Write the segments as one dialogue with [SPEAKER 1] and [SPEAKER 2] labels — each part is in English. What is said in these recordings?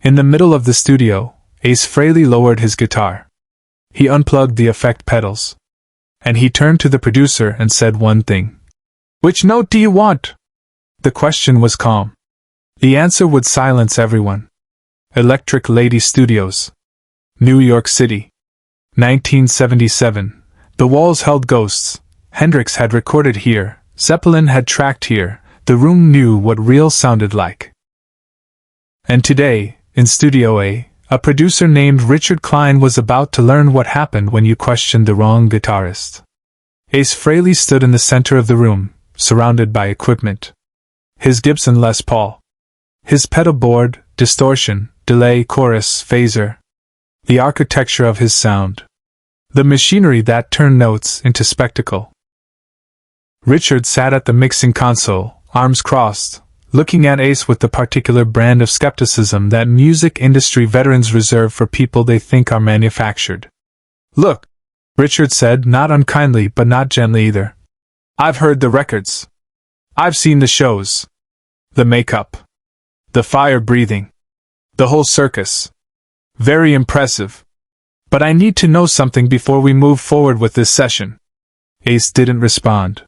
[SPEAKER 1] In the middle of the studio, Ace Frehley lowered his guitar. He unplugged the effect pedals. And he turned to the producer and said one thing. "Which note do you want?" The question was calm. The answer would silence everyone. Electric Lady Studios, New York City, 1977. The walls held ghosts. Hendrix had recorded here, Zeppelin had tracked here, the room knew what real sounded like. And today, in Studio A producer named Richard Kline was about to learn what happened when you questioned the wrong guitarist. Ace Frehley stood in the center of the room, surrounded by equipment. His Gibson Les Paul. His pedal board, distortion, delay, chorus, phaser. The architecture of his sound. The machinery that turned notes into spectacle. Richard sat at the mixing console, arms crossed, looking at Ace with the particular brand of skepticism that music industry veterans reserve for people they think are manufactured. "Look," Richard said, not unkindly but not gently either. "I've heard the records. I've seen the shows. The makeup. The fire-breathing. The whole circus. Very impressive. But I need to know something before we move forward with this session." Ace didn't respond.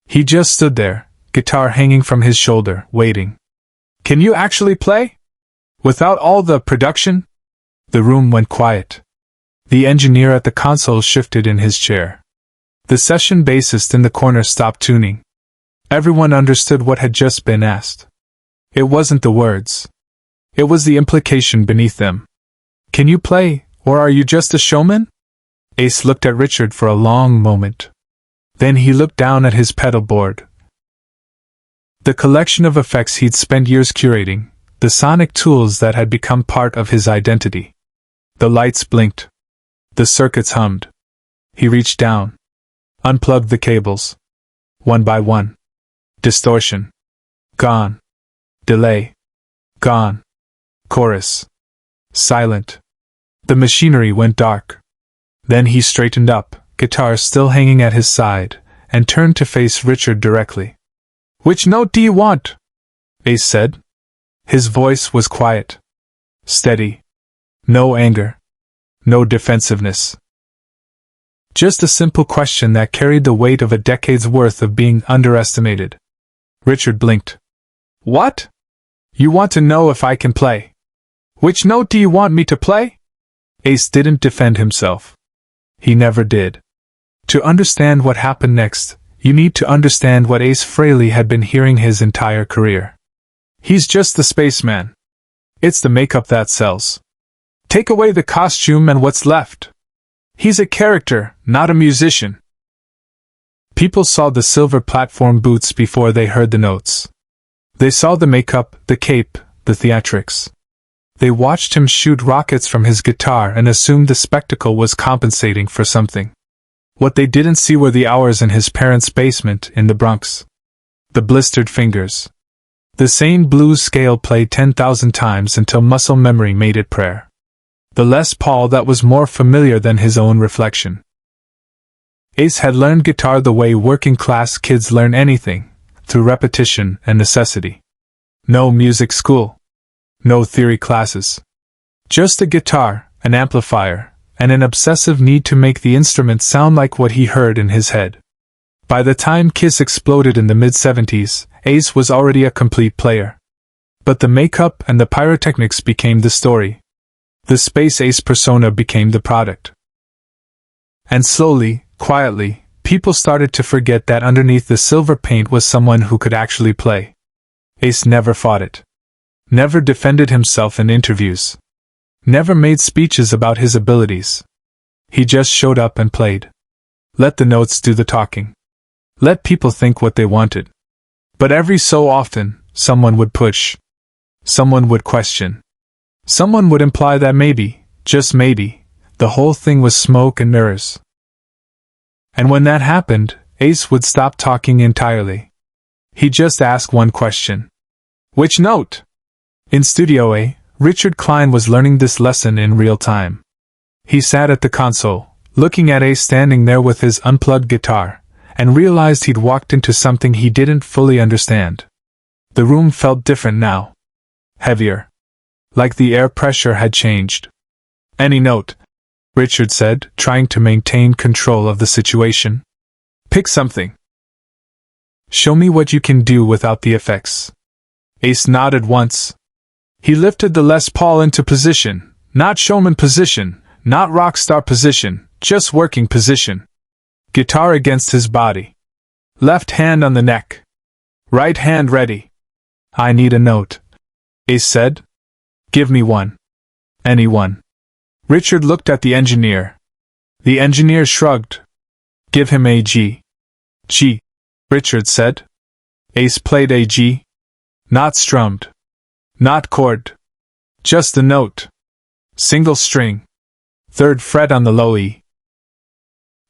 [SPEAKER 1] He just stood there, guitar hanging from his shoulder, waiting. "Can you actually play? Without all the production?" The room went quiet. The engineer at the console shifted in his chair. The session bassist in the corner stopped tuning. Everyone understood what had just been asked. It wasn't the words. It was the implication beneath them. "Can you play, or are you just a showman?" Ace looked at Richard for a long moment. Then he looked down at his pedal board. The collection of effects he'd spent years curating, the sonic tools that had become part of his identity. The lights blinked. The circuits hummed. He reached down. Unplugged the cables. One by one. Distortion. Gone. Delay. Gone. Chorus. Silent. The machinery went dark. Then he straightened up, guitar still hanging at his side, and turned to face Richard directly. "Which note do you want?" Ace said. His voice was quiet. Steady. No anger. No defensiveness. Just a simple question that carried the weight of a decade's worth of being underestimated. Richard blinked. "What? You want to know if I can play? Which note do you want me to play?" Ace didn't defend himself. He never did. To understand what happened next, you need to understand what Ace Frehley had been hearing his entire career. He's just the spaceman. It's the makeup that sells. Take away the costume and what's left? He's a character, not a musician. People saw the silver platform boots before they heard the notes. They saw the makeup, the cape, the theatrics. They watched him shoot rockets from his guitar and assumed the spectacle was compensating for something. What they didn't see were the hours in his parents' basement in the Bronx. The blistered fingers. The same blues scale played 10,000 times until muscle memory made it prayer. The Les Paul that was more familiar than his own reflection. Ace had learned guitar the way working-class kids learn anything, through repetition and necessity. No music school. No theory classes. Just a guitar, an amplifier, and an obsessive need to make the instrument sound like what he heard in his head. By the time Kiss exploded in the mid-70s, Ace was already a complete player. But the makeup and the pyrotechnics became the story. The Space Ace persona became the product. And slowly, quietly, people started to forget that underneath the silver paint was someone who could actually play. Ace never fought it. Never defended himself in interviews. Never made speeches about his abilities. He just showed up and played. Let the notes do the talking. Let people think what they wanted. But every so often, someone would push. Someone would question. Someone would imply that maybe, just maybe, the whole thing was smoke and mirrors. And when that happened, Ace would stop talking entirely. He'd just ask one question. "Which note?" In Studio A, Richard Kline was learning this lesson in real time. He sat at the console, looking at Ace standing there with his unplugged guitar, and realized he'd walked into something he didn't fully understand. The room felt different now. Heavier. like the air pressure had changed. "Any note," Richard said, trying to maintain control of the situation. "Pick something. Show me what you can do without the effects." Ace nodded once. He lifted the Les Paul into position, not showman position, not rock star position, just working position. Guitar against his body. Left hand on the neck. Right hand ready. "I need a note," Ace said. "Give me one. Any one." Richard looked at the engineer. The engineer shrugged. "Give him a G." "G," Richard said. Ace played a G. Not strummed. Not chord. Just a note. Single string. Third fret on the low E.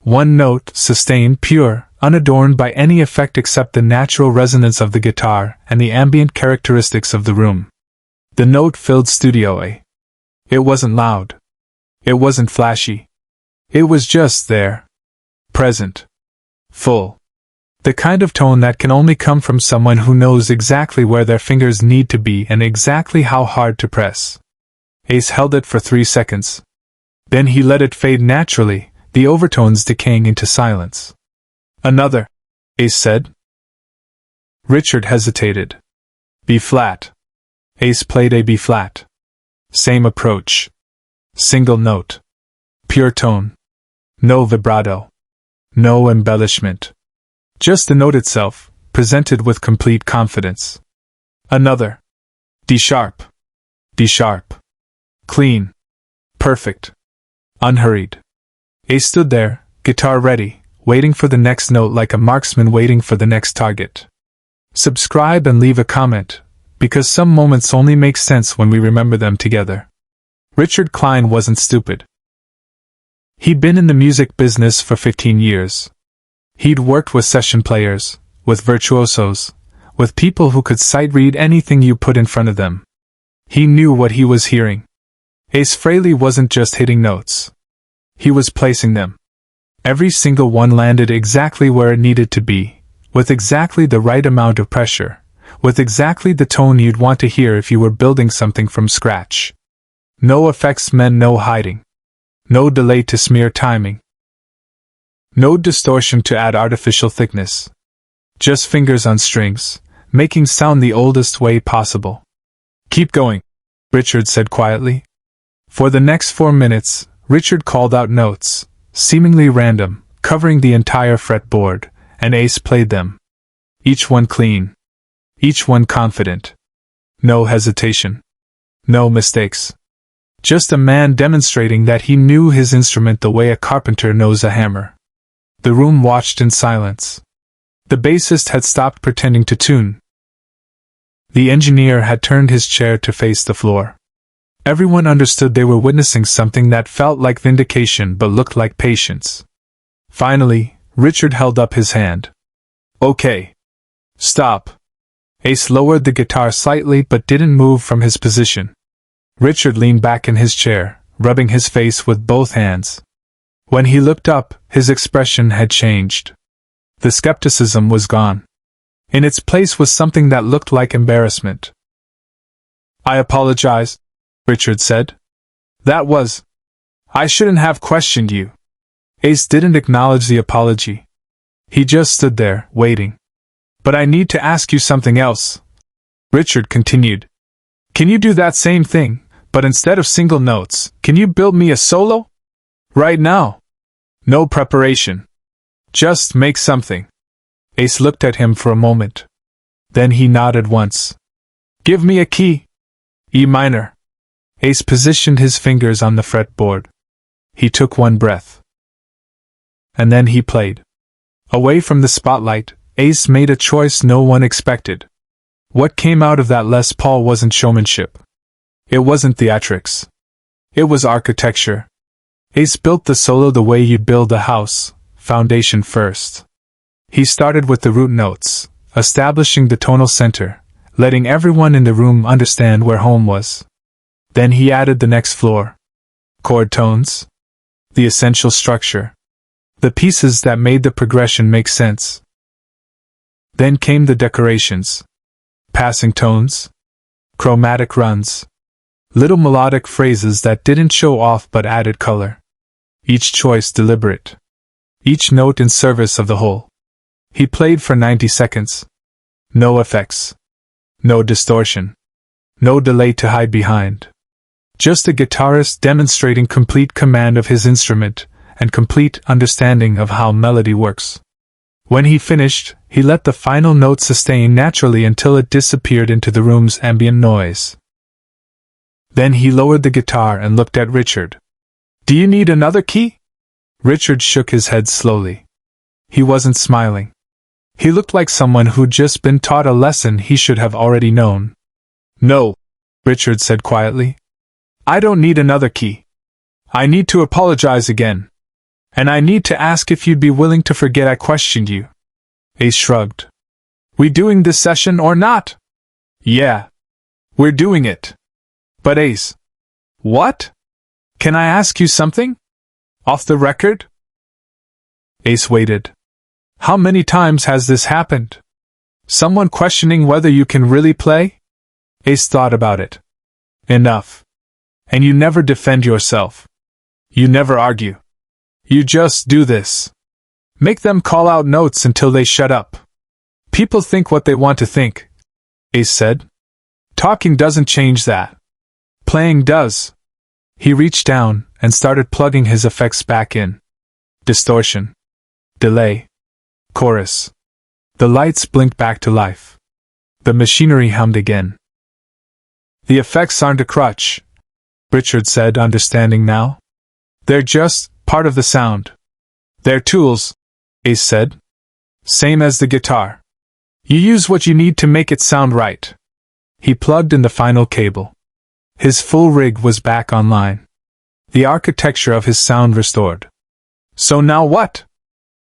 [SPEAKER 1] One note, sustained, pure, unadorned by any effect except the natural resonance of the guitar and the ambient characteristics of the room. The note filled Studio A. It wasn't loud. It wasn't flashy. It was just there. Present. Full. The kind of tone that can only come from someone who knows exactly where their fingers need to be and exactly how hard to press. Ace held it for 3 seconds. Then he let it fade naturally, the overtones decaying into silence. "Another," Ace said. Richard hesitated. "B flat." Ace played a B flat. Same approach. Single note. Pure tone. No vibrato. No embellishment. Just the note itself, presented with complete confidence. "Another. D sharp. D sharp. Clean. Perfect. Unhurried." Ace stood there, guitar ready, waiting for the next note like a marksman waiting for the next target. Subscribe and leave a comment, because some moments only make sense when we remember them together. Richard Kline wasn't stupid. He'd been in the music business for 15 years. He'd worked with session players, with virtuosos, with people who could sight-read anything you put in front of them. He knew what he was hearing. Ace Frehley wasn't just hitting notes. He was placing them. Every single one landed exactly where it needed to be, with exactly the right amount of pressure, with exactly the tone you'd want to hear if you were building something from scratch. No effects meant no hiding. No delay to smear timing. No distortion to add artificial thickness. Just fingers on strings, making sound the oldest way possible. "Keep going," Richard said quietly. For the next 4 minutes, Richard called out notes, seemingly random, covering the entire fretboard, and Ace played them. Each one clean. Each one confident. No hesitation. No mistakes. Just a man demonstrating that he knew his instrument the way a carpenter knows a hammer. The room watched in silence. The bassist had stopped pretending to tune. The engineer had turned his chair to face the floor. Everyone understood they were witnessing something that felt like vindication but looked like patience. Finally, Richard held up his hand. "Okay. Stop." Ace lowered the guitar slightly but didn't move from his position. Richard leaned back in his chair, rubbing his face with both hands. When he looked up, his expression had changed. The skepticism was gone. In its place was something that looked like embarrassment. "I apologize," Richard said. I shouldn't have questioned you." Ace didn't acknowledge the apology. He just stood there, waiting. "But I need to ask you something else," Richard continued. "Can you do that same thing, but instead of single notes, can you build me a solo? Right now. No preparation. Just make something." Ace looked at him for a moment. Then he nodded once. "Give me a key." "E minor." Ace positioned his fingers on the fretboard. He took one breath. And then he played. Away from the spotlight, Ace made a choice no one expected. What came out of that Les Paul wasn't showmanship. It wasn't theatrics. It was architecture. Ace built the solo the way you'd build a house, foundation first. He started with the root notes, establishing the tonal center, letting everyone in the room understand where home was. Then he added the next floor. Chord tones. The essential structure. The pieces that made the progression make sense. Then came the decorations. Passing tones. Chromatic runs. Little melodic phrases that didn't show off but added color. Each choice deliberate. Each note in service of the whole. He played for 90 seconds. No effects. No distortion. No delay to hide behind. Just a guitarist demonstrating complete command of his instrument and complete understanding of how melody works. When he finished, he let the final note sustain naturally until it disappeared into the room's ambient noise. Then he lowered the guitar and looked at Richard. "Do you need another key?" Richard shook his head slowly. He wasn't smiling. He looked like someone who'd just been taught a lesson he should have already known. "No," Richard said quietly. "I don't need another key. I need to apologize again. And I need to ask if you'd be willing to forget I questioned you." Ace shrugged. "We doing this session or not?" "Yeah. We're doing it." "But Ace." "What? Can I ask you something? Off the record?" Ace waited. "How many times has this happened? Someone questioning whether you can really play?" Ace thought about it. "Enough. And you never defend yourself. You never argue. You just do this. Make them call out notes until they shut up. People think what they want to think," Ace said. "Talking doesn't change that. Playing does." He reached down and started plugging his effects back in. Distortion. Delay. Chorus. The lights blinked back to life. The machinery hummed again. "The effects aren't a crutch," Richard said, understanding now. "They're just part of the sound. They're tools," Ace said. "Same as the guitar. You use what you need to make it sound right." He plugged in the final cable. His full rig was back online. The architecture of his sound restored. "So now what?"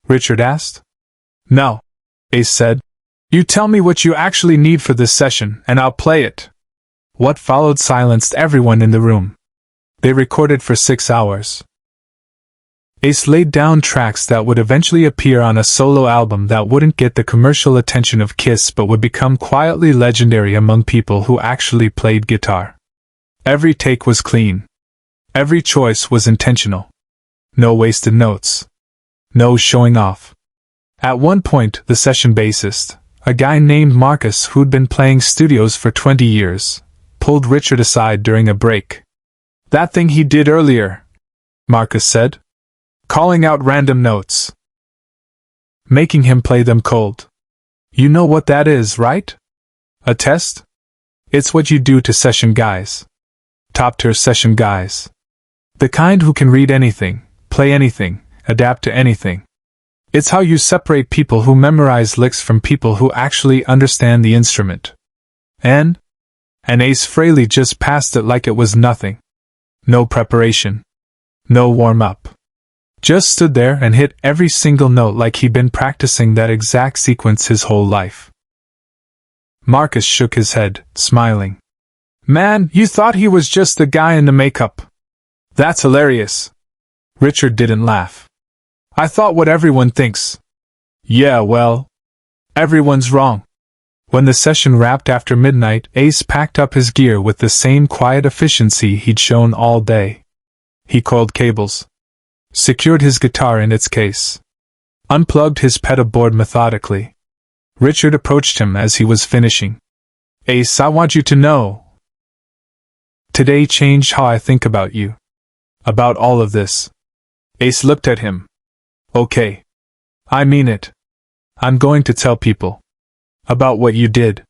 [SPEAKER 1] Richard asked. "Now," Ace said, "you tell me what you actually need for this session, and I'll play it." What followed silenced everyone in the room. They recorded for 6 hours. Ace laid down tracks that would eventually appear on a solo album that wouldn't get the commercial attention of Kiss but would become quietly legendary among people who actually played guitar. Every take was clean. Every choice was intentional. No wasted notes. No showing off. At one point, the session bassist, a guy named Marcus who'd been playing studios for 20 years, pulled Richard aside during a break. "That thing he did earlier," Marcus said. "Calling out random notes. Making him play them cold. You know what that is, right? A test? It's what you do to session guys. Top-tier session guys. The kind who can read anything, play anything, adapt to anything. It's how you separate people who memorize licks from people who actually understand the instrument. And Ace Frehley just passed it like it was nothing. No preparation. No warm-up. Just stood there and hit every single note like he'd been practicing that exact sequence his whole life." Marcus shook his head, smiling. "Man, you thought he was just the guy in the makeup. That's hilarious." Richard didn't laugh. "I thought what everyone thinks." "Yeah, well, everyone's wrong." When the session wrapped after midnight, Ace packed up his gear with the same quiet efficiency he'd shown all day. He coiled cables. Secured his guitar in its case. Unplugged his pedal board methodically. Richard approached him as he was finishing. "Ace, I want you to know. Today changed how I think about you. About all of this." Ace looked at him. "Okay. I mean it. I'm going to tell people. About what you did.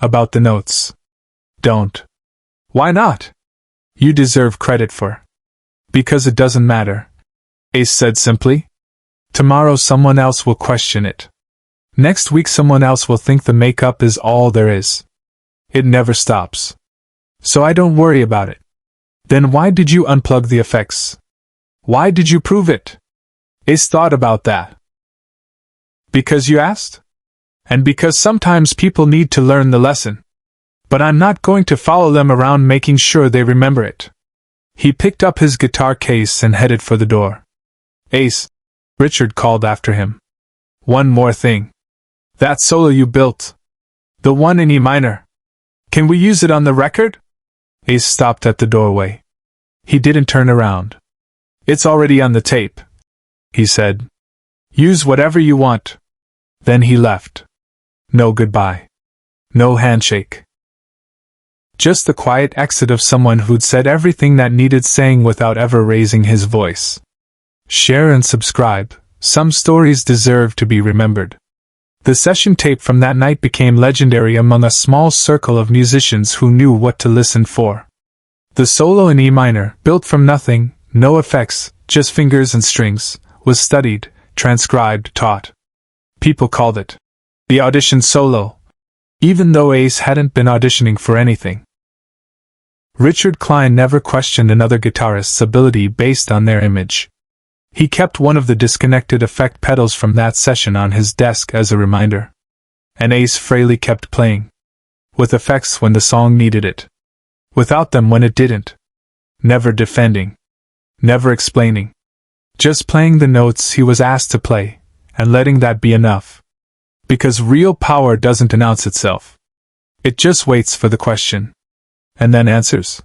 [SPEAKER 1] About the notes." "Don't." "Why not? You deserve credit for." "Because it doesn't matter," Ace said simply. "Tomorrow someone else will question it. Next week someone else will think the makeup is all there is. It never stops. So I don't worry about it." "Then why did you unplug the effects? Why did you prove it?" Ace thought about that. "Because you asked? And because sometimes people need to learn the lesson. But I'm not going to follow them around making sure they remember it." He picked up his guitar case and headed for the door. "Ace," Richard called after him. "One more thing. That solo you built. The one in E minor. Can we use it on the record?" Ace stopped at the doorway. He didn't turn around. "It's already on the tape," he said. "Use whatever you want." Then he left. No goodbye. No handshake. Just the quiet exit of someone who'd said everything that needed saying without ever raising his voice. Share and subscribe. Some stories deserve to be remembered. The session tape from that night became legendary among a small circle of musicians who knew what to listen for. The solo in E minor, built from nothing, no effects, just fingers and strings, was studied, transcribed, taught. People called it the audition solo, even though Ace hadn't been auditioning for anything. Richard Kline never questioned another guitarist's ability based on their image. He kept one of the disconnected effect pedals from that session on his desk as a reminder. And Ace Frehley kept playing. With effects when the song needed it. Without them when it didn't. Never defending. Never explaining. Just playing the notes he was asked to play, and letting that be enough. Because real power doesn't announce itself. It just waits for the question. And then answers.